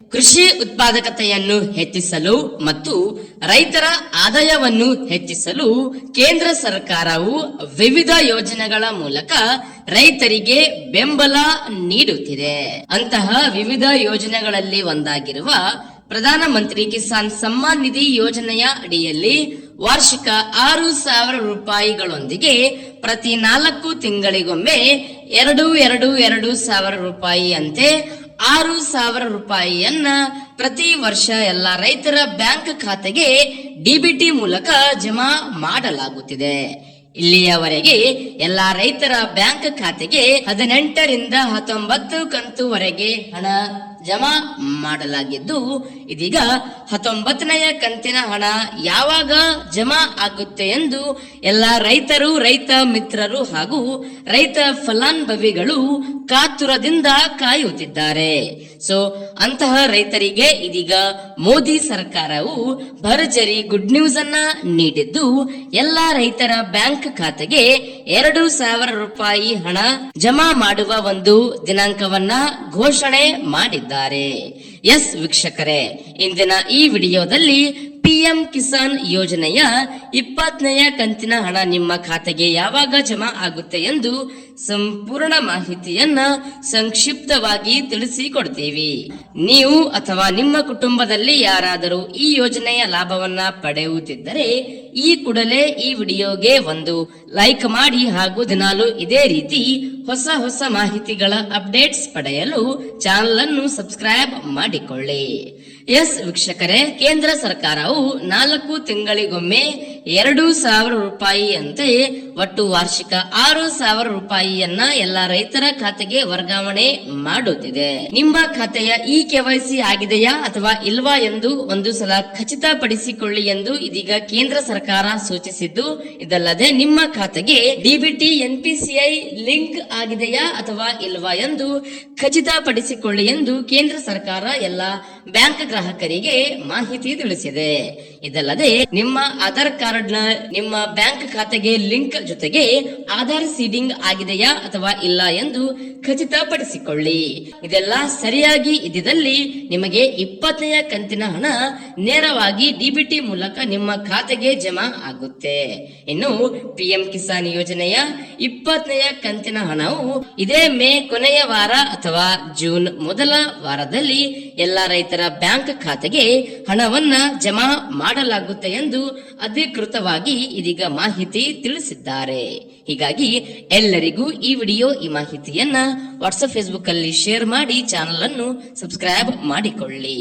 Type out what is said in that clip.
ಕೃಷಿ ಉತ್ಪಾದಕತೆಯನ್ನು ಹೆಚ್ಚಿಸಲು ಮತ್ತು ರೈತರ ಆದಾಯವನ್ನು ಹೆಚ್ಚಿಸಲು ಕೇಂದ್ರ ಸರ್ಕಾರವು ವಿವಿಧ ಯೋಜನೆಗಳ ಮೂಲಕ ರೈತರಿಗೆ ಬೆಂಬಲ ನೀಡುತ್ತಿದೆ. ಅಂತಹ ವಿವಿಧ ಯೋಜನೆಗಳಲ್ಲಿ ಒಂದಾಗಿರುವ ಪ್ರಧಾನಮಂತ್ರಿ ಕಿಸಾನ್ ಸಮ್ಮಾನ್ ನಿಧಿ ಯೋಜನೆಯ ಅಡಿಯಲ್ಲಿ ವಾರ್ಷಿಕ 6,000 ರೂಪಾಯಿಗಳೊಂದಿಗೆ ಪ್ರತಿ 4 ತಿಂಗಳಿಗೊಮ್ಮೆ 2,2,2,000 ರೂಪಾಯಿಯಂತೆ 6,000 ರೂಪಾಯಿಯನ್ನ ಪ್ರತಿ ವರ್ಷ ಎಲ್ಲ ರೈತರ ಬ್ಯಾಂಕ್ ಖಾತೆಗೆ ಡಿಬಿಟಿ ಮೂಲಕ ಜಮಾ ಮಾಡಲಾಗುತ್ತಿದೆ. ಇಲ್ಲಿಯವರೆಗೆ ಎಲ್ಲಾ ರೈತರ ಬ್ಯಾಂಕ್ ಖಾತೆಗೆ 18 ರಿಂದ 19 ಕಂತುವರೆಗೆ ಹಣ ಜಮಾ ಮಾಡಲಾಗಿದ್ದು, ಇದೀಗ 19ನೆಯ ಕಂತಿನ ಹಣ ಯಾವಾಗ ಜಮಾ ಆಗುತ್ತೆ ಎಂದು ಎಲ್ಲಾ ರೈತರು, ರೈತ ಮಿತ್ರರು ಹಾಗೂ ರೈತ ಫಲಾನುಭವಿಗಳು ಕಾತುರದಿಂದ ಕಾಯುತ್ತಿದ್ದಾರೆ. ಅಂತಹ ರೈತರಿಗೆ ಇದೀಗ ಮೋದಿ ಸರ್ಕಾರವು ಭರ್ಜರಿ ಗುಡ್ ನ್ಯೂಸ್ ಅನ್ನ ನೀಡಿದ್ದು, ಎಲ್ಲಾ ರೈತರ ಬ್ಯಾಂಕ್ ಖಾತೆಗೆ 2,000 ರೂಪಾಯಿ ಹಣ ಜಮಾ ಮಾಡುವ ಒಂದು ದಿನಾಂಕವನ್ನ ಘೋಷಣೆ ಮಾಡಿದ್ದಾರೆ. ಎಸ್ ವೀಕ್ಷಕರೇ, ಇಂದಿನ ಈ ವಿಡಿಯೋದಲ್ಲಿ ಪಿಎಂ ಕಿಸಾನ್ ಯೋಜನೆಯ 20ನೆಯ ಕಂತಿನ ಹಣ ನಿಮ್ಮ ಖಾತೆಗೆ ಯಾವಾಗ ಜಮಾ ಆಗುತ್ತೆ ಎಂದು ಸಂಪೂರ್ಣ ಮಾಹಿತಿಯನ್ನ ಸಂಕ್ಷಿಪ್ತವಾಗಿ ತಿಳಿಸಿಕೊಡ್ತೀವಿ. ನೀವು ಅಥವಾ ನಿಮ್ಮ ಕುಟುಂಬದಲ್ಲಿ ಯಾರಾದರೂ ಈ ಯೋಜನೆಯ ಲಾಭವನ್ನ ಪಡೆಯುತ್ತಿದ್ದರೆ ಈ ಕೂಡಲೇ ಈ ವಿಡಿಯೋಗೆ ಒಂದು ಲೈಕ್ ಮಾಡಿ ಹಾಗೂ ದಿನಾಲು ಇದೇ ರೀತಿ ಹೊಸ ಮಾಹಿತಿಗಳ ಅಪ್ಡೇಟ್ಸ್ ಪಡೆಯಲು ಚಾನೆಲ್ ಅನ್ನು ಸಬ್ಸ್ಕ್ರೈಬ್ ಮಾಡಿಕೊಳ್ಳಿ. ಎಸ್ ವೀಕ್ಷಕರೇ, ಕೇಂದ್ರ ಸರ್ಕಾರವು 4 ತಿಂಗಳಿಗೊಮ್ಮೆ 2,000 ರೂಪಾಯಿಯಂತೆ ಒಟ್ಟು ವಾರ್ಷಿಕ 6,000 ರೂಪಾಯಿಯನ್ನ ಎಲ್ಲ ರೈತರ ಖಾತೆಗೆ ವರ್ಗಾವಣೆ ಮಾಡುತ್ತಿದೆ. ನಿಮ್ಮ ಖಾತೆಯ ಈ ಕೆವೈಸಿ ಆಗಿದೆಯಾ ಅಥವಾ ಇಲ್ವಾ ಎಂದು ಒಂದು ಸಲ ಖಚಿತಪಡಿಸಿಕೊಳ್ಳಿ ಎಂದು ಇದೀಗ ಕೇಂದ್ರ ಸರ್ಕಾರ ಸೂಚಿಸಿದ್ದು, ಇದಲ್ಲದೆ ನಿಮ್ಮ ಖಾತೆಗೆ ಡಿಬಿಟಿ ಎನ್ಪಿಸಿಐ ಲಿಂಕ್ ಆಗಿದೆಯಾ ಅಥವಾ ಇಲ್ವಾ ಎಂದು ಖಚಿತಪಡಿಸಿಕೊಳ್ಳಿ ಎಂದು ಕೇಂದ್ರ ಸರ್ಕಾರ ಎಲ್ಲ ಬ್ಯಾಂಕ್ ಗ್ರಾಹಕರಿಗೆ ಮಾಹಿತಿ ತಿಳಿಸಿದೆ. ಇದಲ್ಲದೆ ನಿಮ್ಮ ಆಧಾರ್ ಕಾರ್ಡ್ ನ ನಿಮ್ಮ ಬ್ಯಾಂಕ್ ಖಾತೆಗೆ ಲಿಂಕ್ ಜೊತೆಗೆ ಆಧಾರ್ ಸೀಡಿಂಗ್ ಆಗಿದೆಯಾ ಅಥವಾ ಇಲ್ಲ ಎಂದು ಖಚಿತಪಡಿಸಿಕೊಳ್ಳಿ. ಇದೆಲ್ಲ ಸರಿಯಾಗಿ ಇದ್ದಲ್ಲಿ ನಿಮಗೆ 20ನೆಯ ಕಂತಿನ ಹಣ ನೇರವಾಗಿ ಡಿಬಿಟಿ ಮೂಲಕ ನಿಮ್ಮ ಖಾತೆಗೆ ಜಮಾ ಆಗುತ್ತೆ. ಇನ್ನು ಪಿಎಂ ಕಿಸಾನ್ ಯೋಜನೆಯ 20ನೆಯ ಕಂತಿನ ಹಣವು ಇದೇ ಮೇ ಕೊನೆಯ ವಾರ ಅಥವಾ ಜೂನ್ ಮೊದಲ ವಾರದಲ್ಲಿ ಎಲ್ಲ ರೈತರ ಬ್ಯಾಂಕ್ ಖಾತೆಗೆ ಹಣವನ್ನ ಜಮಾ ಮಾಡಲಾಗುತ್ತೆ ಎಂದು ಅಧಿಕೃತವಾಗಿ ಇದೀಗ ಮಾಹಿತಿ ತಿಳಿಸಿದ್ದಾರೆ. ಹೀಗಾಗಿ ಎಲ್ಲರಿಗೂ ಈ ವಿಡಿಯೋ, ಈ ಮಾಹಿತಿಯನ್ನ ವಾಟ್ಸ್ಆಪ್, ಫೇಸ್ಬುಕ್ ಅಲ್ಲಿ ಶೇರ್ ಮಾಡಿ ಚಾನೆಲ್ ಅನ್ನು ಸಬ್ಸ್ಕ್ರೈಬ್ ಮಾಡಿಕೊಳ್ಳಿ.